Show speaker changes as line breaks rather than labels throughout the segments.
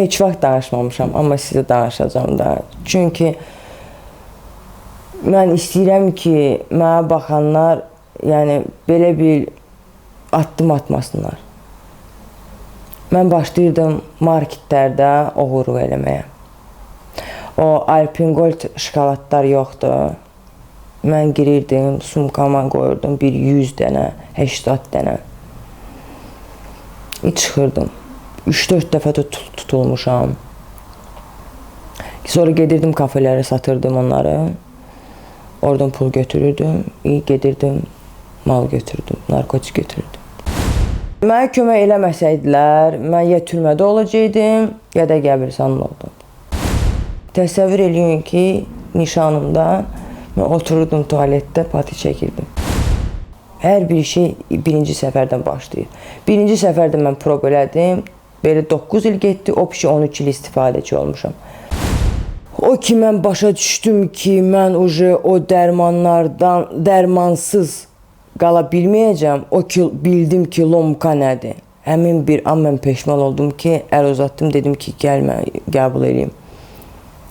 heç vaxt danışmamışam, amma sizə danışacağım da. Çünki mən istəyirəm ki, mənə baxanlar yəni belə bir addım atmasınlar. Mən başlayırdım marketlərdə oğurluq eləməyə. O Alpen Gold şokoladlar yoxdur. Mən girirdim, sumkama qoyurdum bir 100 dənə, 80 dənə. Çıxırdım. 3-4 dəfə də tutulmuşam. Sonra gedirdim kafelərə, satırdım onları. Oradan pul götürürdüm, gedirdim, mal götürdüm, narkotik götürdüm. Mənə kömək eləməsəydilər, mən ya türmədə olacaqdım, ya da qəbirstanlı oldum. Təsəvvür eləyin ki, nişanımda mən otururdum tualetdə, pati çəkirdim. Hər bir şey birinci səfərdən başlayır. Birinci səfərdə mən prob elədim, belə 9 il getdi, o pişi 13 il istifadəçi olmuşam. O ki, mən başa düşdüm ki, mən o dərmanlardan dərmansız qala bilməyəcəm. O ki, bildim ki, lomka nədir. Həmin bir an mən peşman oldum ki, əl uzatdım, dedim ki, gəl mən qəbul edeyim.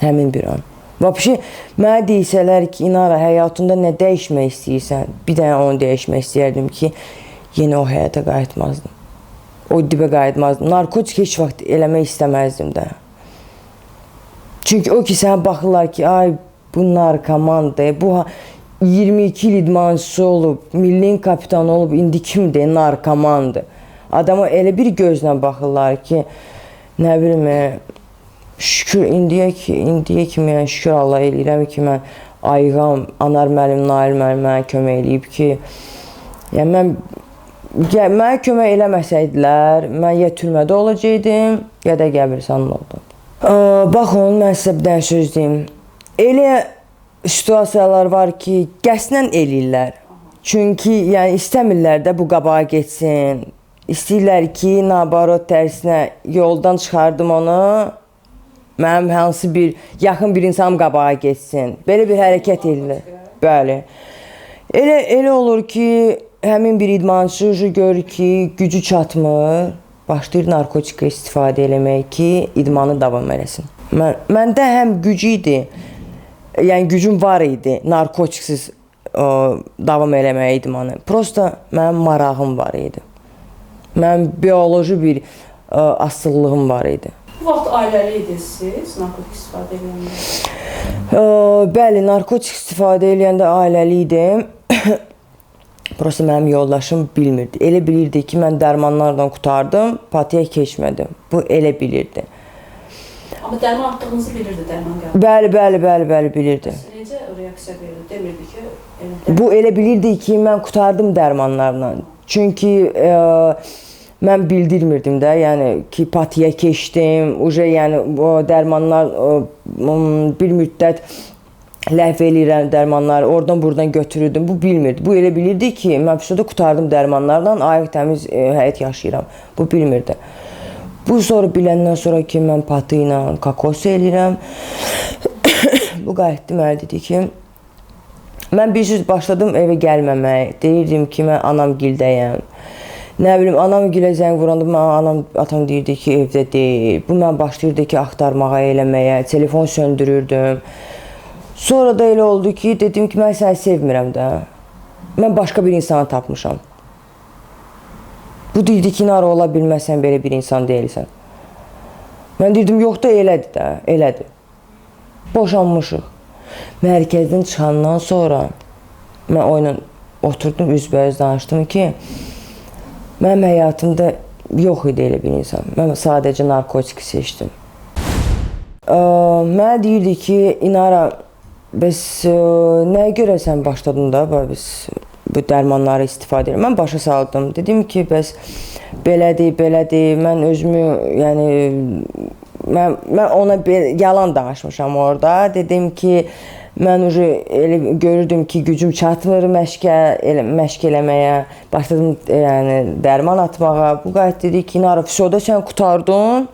Həmin bir an. Vəbşi, mənə deysələr ki, İnara, həyatında nə dəyişmək istəyirsən? Bir dənə onu dəyişmək istəyərdim ki, yenə o həyata qayıtmazdım. O dibə qayıtmazdım. Narkotik heç vaxt eləmək istəməzdim də. Çünki o ki, sənə baxırlar ki, ay, bu narkomandır, bu 22 il idmançısı olub, millin kapitanı olub, indi kimdir, narkomandır. Adama elə bir gözlə baxırlar ki, nə bilim, şükür, indiyə kimi, yəni şükür Allah eləyirəm ki, mən Ayğam, Anar müəllim, Nail müəllim mənə kömək eləyib ki, yəni mənə kömək eləməsəydilər, mən ya türmədə olacaqdım, ya da qəbirstanlı oldum. Baxın, mən sizə bir dənə söz deyim. Elə situasiyalar var ki, qəsdən eləyirlər. Çünki yəni istəmirlər də bu qabağa geçsin. İstəyirlər ki, nabarot tərsinə yoldan çıxardım onu, mənim hansı bir yaxın bir insanım qabağa geçsin. Belə bir hərəkət eləyirlər. Bəli. Elə olur ki, həmin bir idmançı görür ki, gücü çatmır, başlayır narkotika istifadə eləmək ki, idmanı davam eləsin. Məndə həm gücü idi, yəni gücüm var idi, narkotiksiz davam eləməyə idmanı. Prosta mənim marağım var idi. Mənim bioloji bir asıllığım var idi.
Bu vaxt ailəli idiniz siz, narkotik istifadə edəndə?
Bəli, narkotik istifadə edəndə ailəli idim. Prosta mənim yoldaşım bilmirdi. Elə bilirdi ki, mən dərmanlardan qutardım, patiyə keçmədim. Bu elə bilirdi.
Amma dərman atdığınızı bilirdi dərman qəbul?
Bəli, bilirdi.
Necə reaksiya verirdi? Demirdi ki...
Bu elə bilirdi ki, mən qutardım dərmanlarla. Çünki mən bildirmirdim də, yəni ki, patiyə keçdim. Yəni o dərmanlar bir müddət ləğv eləyirəm dərmanları, oradan buradan götürürdüm. Bu bilmirdi. Bu elə bilirdi ki, mən pişoda qutardım dərmanlarla, ayıq təmiz həyat yaşayıram. Bu bilmirdi. Bu sonra biləndən sonra ki, mən patı ilə kakos eləyirəm. Bu qayıtdı mənə dedi ki, mən bir söz başladım evə gəlməmək. Deyirdim ki, mən anam gildəyəm. Nə bilim, anam gilə zəng vuranda, atam deyirdi ki, evdə deyil. Bu mən başlayırdı ki, axtarmağa eləməyə, telefon söndürürdüm. Sonra da elə oldu ki, dedim ki, mən səni sevmirəm də. Mən başqa bir insanı tapmışam. Bu deyildi ki, nara ola bilməsən, belə bir insan deyilsən. Mən deyirdim, yox da elədir də, elədir. Boşanmışıq. Mərkəzdən çıxandan sonra mən o ilə oturdum, üzbəüz danışdım ki, mənim həyatımda yox idi elə bir insan. Mən sadəcə narkotik seçdim. Mənə deyirdi ki, İnara, bəs nəyə görə sən başladın da bu dərmanları istifadə edirəm? Mən başa saldım. Dedim ki, bəs belədir, mən özümü, yəni, mən ona yalan danışmışam orada. Dedim ki, mən görürdüm ki, gücüm çatmır məşq eləməyə. Başladım dərman atmağa. Bu qayıt dedi ki, Nara, fisoda sən qutardın.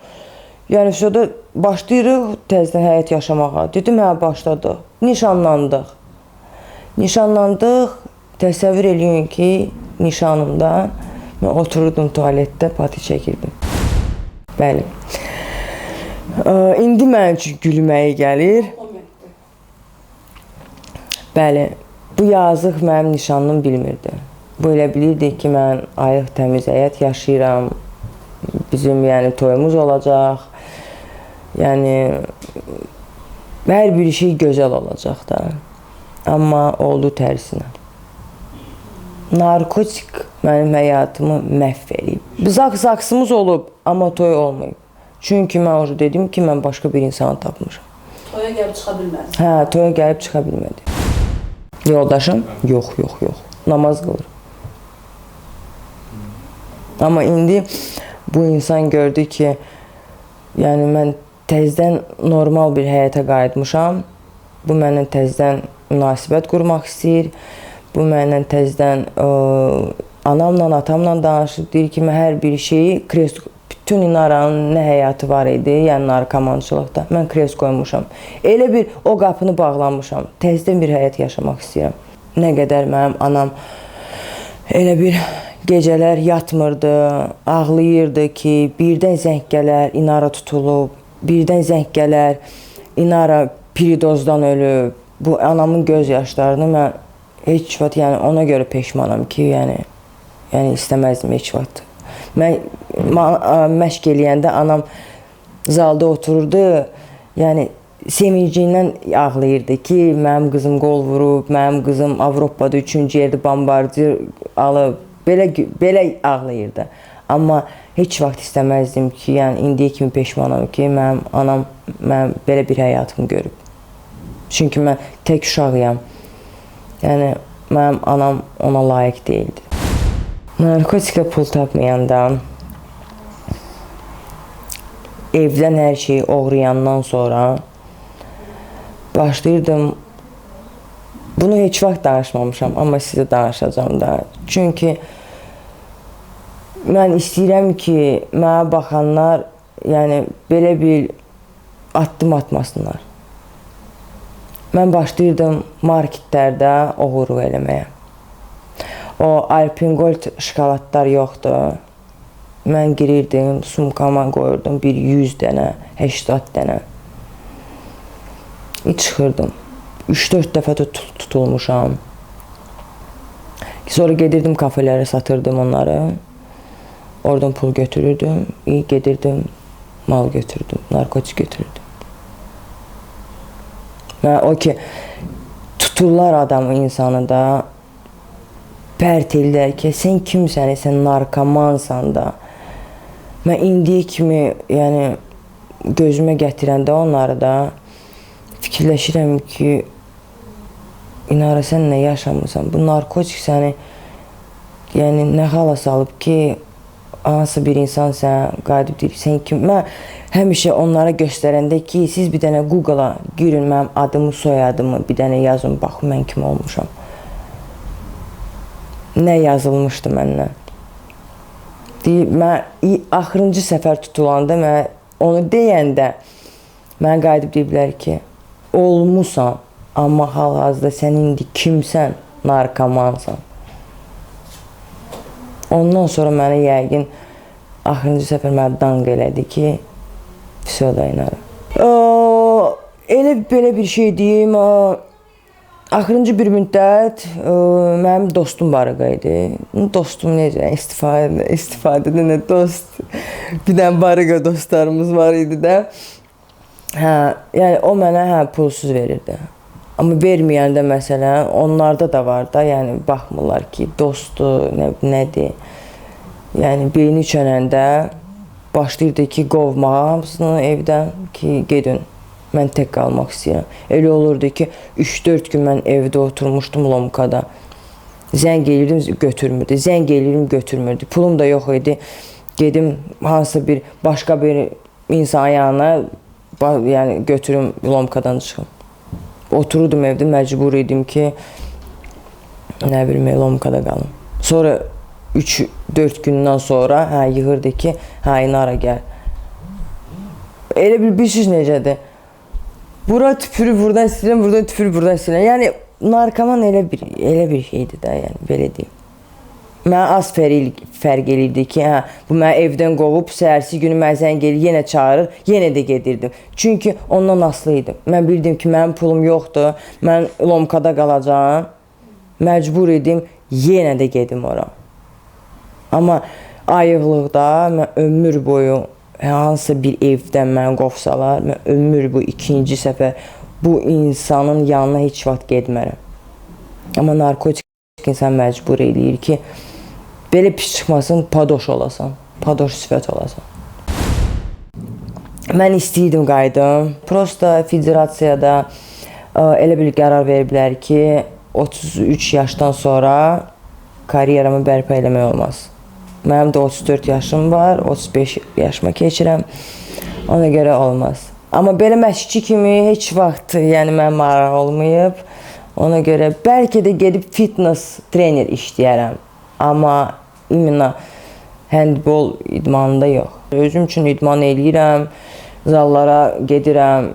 Yəni fisoda başlayırıq təzədən həyat yaşamağa. Dedim, hə, başladıq. Nişanlandıq. Təsəvvür eləyin ki, nişanımda mən otururdum tualetdə, pati çəkirdim. Bəli. İndi mənim üçün gülməyə gəlir.
Momentdə.
Bəli, bu yazıq mənim nişanlım bilmirdi. Bu elə bilirdi ki, mən ayıq təmiz həyat yaşayıram. Bizim yəni toyumuz olacaq. Yəni hər bir şey gözəl olacaq da. Amma oldu tərsinə. Narkotik mənim həyatımı məhv edib. Zaksımız olub, amma toy olmayıb. Çünki mən orada dedim ki, mən başqa bir insanı tapmışam.
Toya gəlib çıxa bilməz.
Hə, toya gəlib çıxa bilmədi. Yoldaşım? Yox. Namaz qılır. Amma indi bu insan gördü ki, yəni mən təzədən normal bir həyata qayıtmışam. Bu mənlə təzədən münasibət qurmaq istəyir. Bu mənlə təzədən anamla, atamla danışır. Deyir ki, mən hər bir şeyi bütün İnaranın nə həyatı var idi, yəni narkomançılıqda. Mən kres qoymuşam. Elə bir o qapını bağlamışam. Təzədən bir həyat yaşamaq istəyirəm. Nə qədər mənim anam elə bir gecələr yatmırdı, ağlayırdı ki, birdən zəng gələr, İnara tutulub, birdən zəng gələr, İnara piridozdan ölüb. Bu anamın göz yaşlarını mən heç vaxt, yəni ona görə peşmanam ki, yəni istəməzdim heç vaxt. Mən məşq eləyəndə anam zalda otururdu, yəni sevincindən ağlayırdı ki, mənim qızım qol vurub, mənim qızım Avropada 3-cü yerdə bombardier alıb, belə ağlayırdı. Amma heç vaxt istəməzdim ki, yəni indiyə kimi peşmanam ki, mənim anam belə bir həyatımı görüb. Çünki mən tək uşağıyam. Yəni mənim anam ona layiq deyildi. Narkotika pul tapmayanda, evdən hər şeyi oğrayandan sonra başlayırdım. Bunu heç vaxt danışmamışam, amma sizə danışacağım da. Çünki mən istəyirəm ki, mənə baxanlar yəni belə bir addım atmasınlar. Mən başlayırdım marketlərdə oğurluq eləməyə. O Alpengold şokoladlar yoxdur. Mən girirdim, sumkama qoyurdum bir 100 dənə, 80 dənə. Çıxırdım. 3-4 dəfə də tutulmuşam. Sonra gedirdim kafelərə, satırdım onları. Oradan pul götürürdüm, gedirdim, mal götürdüm, narkotik götürürdüm. O ki, tuturlar adamı, insanı da, pərt edirlər ki, sən kimsən, sən narkomansan da. Mən indiyə kimi, yəni, gözümə gətirəndə onları da fikirləşirəm ki, İnara, sən nə yaşamırsan? Bu narkotik səni, yəni, nə hala salıb ki, hansı bir insan sən qayıdıb deyir, sən kim? Mən həmişə onlara göstərəndə ki, siz bir dənə Google-a girin, mənim adımı, soyadımı bir dənə yazın, baxın, mən kim olmuşam. Nə yazılmışdı məndən? Deyib, mən axırıncı səfər tutulanda, mən onu deyəndə, mən qayıdıb deyiblər ki, olmusan, amma hal-hazırda sən indi kimsən? Narkomansan. Ondan sonra mənə yəqin axırıncı səfər mənə danq elədi ki, vəsə da İnara. Elə belə bir şey deyim, axırıncı bir müddət mənim dostum var idi. Dostum necə? İstifadədə nə dost? Bir dənə barıqa dostlarımız var idi də. Yəni o mənə pulsuz verirdi. Amma verməyəndə məsələn, onlarda da var da, yəni baxmırlar ki, dostdur, nədir. Yəni beyni çönəndə başlayırdı ki, qovmağa hamısını evdən ki, gedin. Mən tək qalmaq istəyirəm. Elə olurdu ki, 3-4 gün mən evdə oturmuşdum Lomkada. Zəng eləyirdim, götürmürdü. Zəng eləyirdim, götürmürdü. Pulum da yox idi. Gedim hansısa bir başqa bir insan yanına, yəni götürüm Lomkadan çıxım. Otururdum evdə, məcbur idim ki, nə bilim, Lomkada qalım. Sonra 3-4 gündən sonra yığırdı ki, İnara gəl. Elə bilirsiniz necədir? Bura tüpürü buradan silən, buradan tüpürü buradan silən. Yəni narkoman elə bir şeydir də, yəni belə deyim. Mən az fərq elirdi ki, hə, bu məni evdən qovub, səhərsi günü mənə zəng eləyir, yenə çağırır, yenə də gedirdim. Çünki ondan asılı idim. Mən bildim ki, mənim pulum yoxdur, mən Lomkada qalacağam. Məcbur idim, yenə də gedim ora. Amma ayıqlıqda mən ömür boyu hansısa bir evdən məni qovsalar, mən ömür boyu ikinci səfər bu insanın yanına heç vaxt getmərəm. Amma narkotik insan məcbur eləyir ki, belə pis çıxmasın, padoş olasan, padoş sifət olasan. Mən istəyirdim qayıdım. Prosta federasiyada elə bir qərar veriblər ki, 33 yaşdan sonra karyeramı bərpa eləmək olmaz. Mənim də 34 yaşım var, 35 yaşıma keçirəm. Ona görə olmaz. Amma belə məşqçi kimi heç vaxt yəni mənim maraq olmayıb. Ona görə bəlkə də gedib fitness trener işləyərəm. Amma imенно handbol idmanında yox. Özüm üçün idman eləyirəm, zallara gedirəm,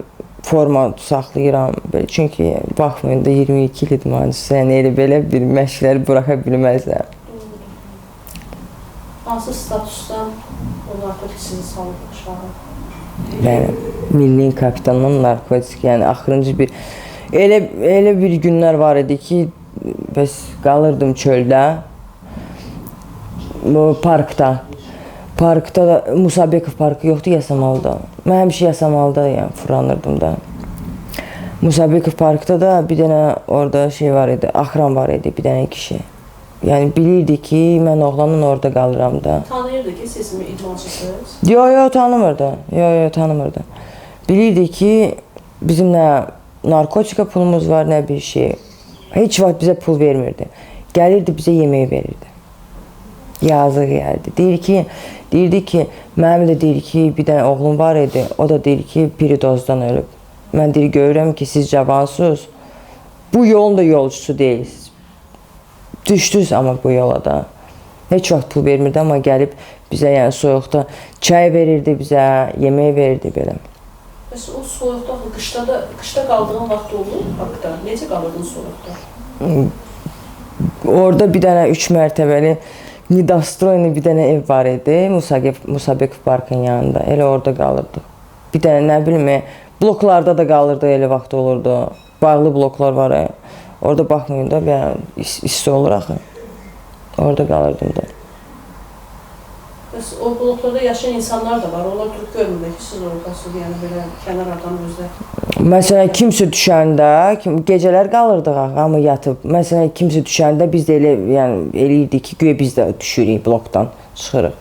forma saxlayıram. Çünki baxmayın da 22 il idmançısı, yəni elə belə bir məşqləri buraxa bilməzlər.
Hansı statusdan o narkotik sizi salıb aşağı?
Yəni milli kapitanın narkotik, yəni axırıncı bir elə bir günlər var idi ki, bəs qalırdım çöldə, parkda. Parkda da Musabekov parkı yoxdur Yasamalda. Mən həmişə Yasamalda yəni fırlanırdım da. Musabekov parkda da bir dənə orada şey var idi, axıran var idi, bir dənə kişi. Yəni bilirdi ki, mən oğlanın orada qalıram da.
Tanıyırdı ki, siz mi idmançısınız?
Yo, tanımırdı. Yo, tanımırdı. Bilirdi ki, bizim nə narkotika pulumuz var, nə bir şey. Heç vaxt bizə pul vermirdi. Gəlirdi, bizə yemək verirdi. Yazıq gəldi. Deyirdi ki, mənim də deyir ki, bir dənə oğlum var idi. O da deyir ki, piridozdan ölüb. Mən deyir, görürəm ki, siz cavansınız. Bu yolun da yolcusu deyilsiniz. Düşdünüz amma bu yola da. Heç vaxt pul vermirdi, amma gəlib bizə yəni soyuqda çay verirdi bizə, yemək verirdi belə.
Bəs o soyuqda, qışda qaldığın vaxt oldu parkda. Necə qalırdın soyuqda?
Orada bir dənə 3 mərtəbəli Nidastroyni bir dənə ev var idi, Musabekov parkın yanında. Elə orada qalırdıq. Bir dənə nə bilim, bloklarda da qalırdı, elə vaxt olurdu. Bağlı bloklar var. Orada baxmayın da, isti olur axı. Orada qalırdım da.
Bəs o bloklarda yaşayan insanlar da var. Onlar durub görmürlər ki, siz oradasınız, yəni belə kənarlardan özlər.
Məsələn, kimsə düşəndə, gecələr qalırdıq axı, amma yatıb. Məsələn, kimsə düşəndə biz də elə eləyirdik ki, güya biz də düşürük blokdan, çıxırıq.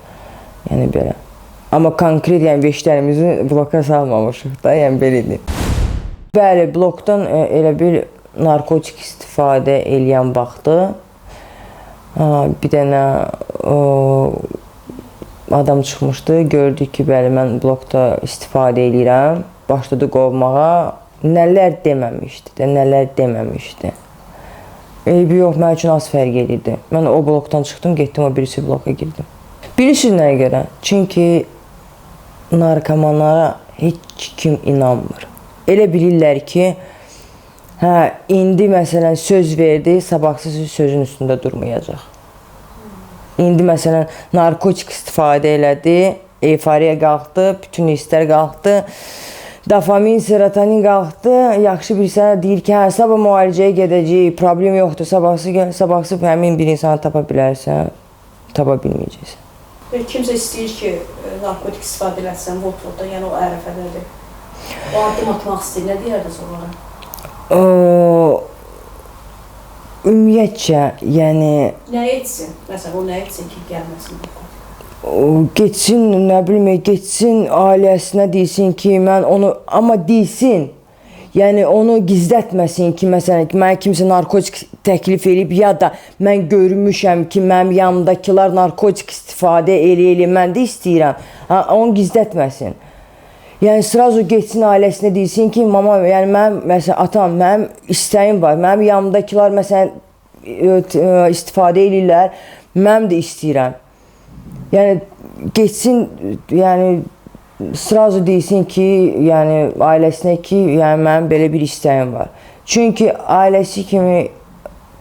Yəni belə. Amma konkret veşlərimizi bloka salmamışıq da, yəni belə idi. Bəli, blokdan elə bir narkotik istifadə eləyən vaxtı bir dənə adam çıxmışdı, gördük ki, bəli, mən blokda istifadə eləyirəm, başladı qovmağa, nələr deməmişdi. Eybi yox, mənim üçün az fərq edirdi. Mən o blokdan çıxdım, getdim, o birisi bloka girdim. Bilirsiniz nəyə görə? Çünki narkomanlara heç kim inanmır. Elə bilirlər ki, indi məsələn söz verdi, sabahsız sözün üstündə durmayacaq. İndi məsələn narkotik istifadə elədi, euforiya qalxdı, bütün hisslər qalxdı, dopamin, serotonin qalxdı, yaxşı bir sənə deyir ki, sabah müalicəyə gedəcək, problem yoxdur, sabahsı həmin bir insanı tapa bilərsən, tapa bilməyəcəksən.
Kimsə istəyir ki, narkotik istifadə eləsən, vod-vodda, yəni o ərəfədədir. O addım atmaq istəyir, nə deyərdiniz onlara?
Ümumiyyətcə, yəni...
Nə etsin? Məsələn, o nə etsin ki, gəlməsin?
Geçsin, nə bilmə, geçsin ailəsinə deyilsin ki, mən onu... Amma deyilsin, yəni onu gizlətməsin ki, məsələn, mənə kimsə narkotik təklif edib, ya da mən görmüşəm ki, mənim yanımdakılar narkotik istifadə eləyir, mən də istəyirəm. Onu gizlətməsin. Yəni sırazu getsin ailəsinə deyilsin ki, mama, yəni mənim məsələn atam, mənim istəyim var. Mənim yanımdakılar məsələn istifadə edirlər, mən də istəyirəm. Yəni getsin, yəni sırazu deyilsin ki, yəni ailəsinə ki, yəni mənim belə bir istəyim var. Çünki ailəsi kimi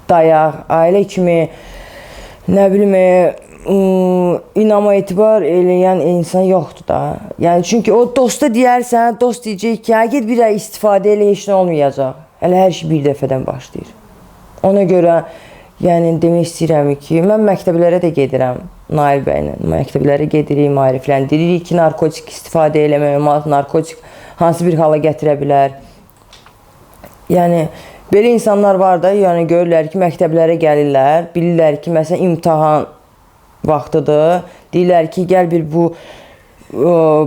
dayaq, ailə kimi nə bilim inama etibar eləyən insan yoxdur da. Yəni çünki o dosta deyərsən, dost deyəcək ki, hə get bir ay istifadə elə heç nə olmayacaq. Hələ hər şey bir dəfədən başlayır. Ona görə yəni demək istəyirəm ki, mən məktəblərə də gedirəm Nail bəylə. Məktəblərə gedirik, maarifləndiririk ki, narkotik istifadə eləmək, narkotik hansı bir hala gətirə bilər. Yəni belə insanlar var da, yəni görürlər ki, məktəblərə gəlirlər, bilirlər ki, məsələn imtahan vaxtıdır. Deyirlər ki, gəl bir bu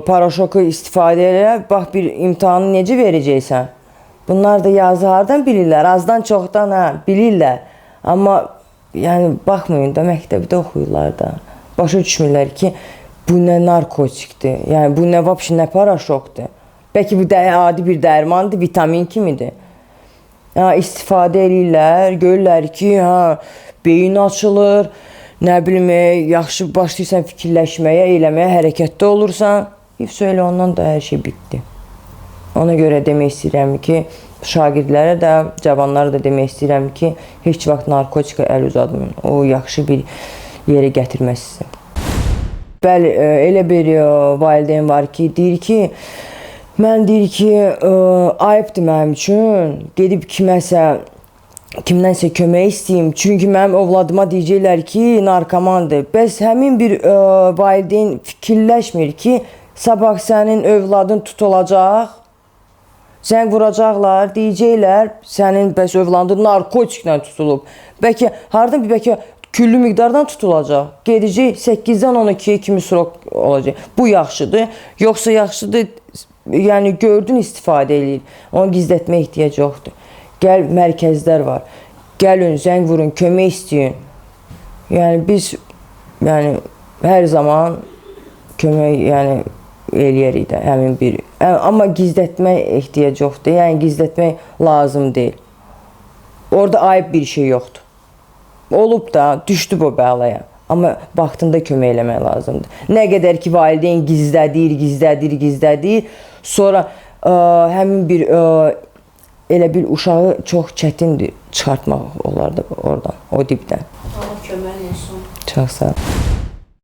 paraşoku istifadə elə, bax bir imtahanı necə verəcəksən? Bunlar da yazı hardan bilirlər? Azdan çoxdan bilirlər. Amma yəni baxmayın da məktəbdə oxuyurlar da. Başa düşmürlər ki, bu nə narkotikdir. Yəni bu nə vəbşi nə paraşokdur. Bəlkə bu adi bir dərmandır, vitamin kimidir. İstifadə edirlər, görürlər ki, beyin açılır, nə bilim, yaxşı başlayırsan fikirləşməyə, eləməyə, hərəkətdə olursan, elə ondan da hər şey bitdi. Ona görə demək istəyirəm ki, şagirdlərə də, cavanlara da demək istəyirəm ki, heç vaxt narkotika əl uzatmayın. O yaxşı bir yerə gətirməz sizi. Bəli, elə bir valideyn var ki, deyir ki, mən deyir ki, ayıbdır mənim üçün, gedib kimdənsə kömək istəyim. Çünki mənim ovladıma deyəcəklər ki, narkomandır. Bəs həmin bir valideyn fikirləşmir ki, sabah sənin övladın tutulacaq, zəng vuracaqlar, deyəcəklər, sənin bəs övladın narkotiklə tutulub. Bəlkə, hardan bir bəlkə küllü miqdardan tutulacaq. Gedəcək 8-dən 12-yə kimi sürok olacaq. Bu yaxşıdır, yoxsa yaxşıdır, yəni gördün istifadə eləyir. Onu gizlətmə ehtiyac yoxdur. Gəl, mərkəzlər var. Gəlin, zəng vurun, kömək istəyin. Yəni biz hər zaman kömək eləyərik də həmin bir. Amma gizlətmək ehtiyac yoxdur. Yəni gizlətmək lazım deyil. Orada ayıb bir şey yoxdur. Olub da, düşdü bu bəlaya. Amma vaxtında kömək eləmək lazımdır. Nə qədər ki, valideyn gizlədir, sonra həmin bir elə bir uşağı çox çətindir çıxartmaq olar da oradan, o dibdən.
Allah kömək olsun.
Çox sağ ol.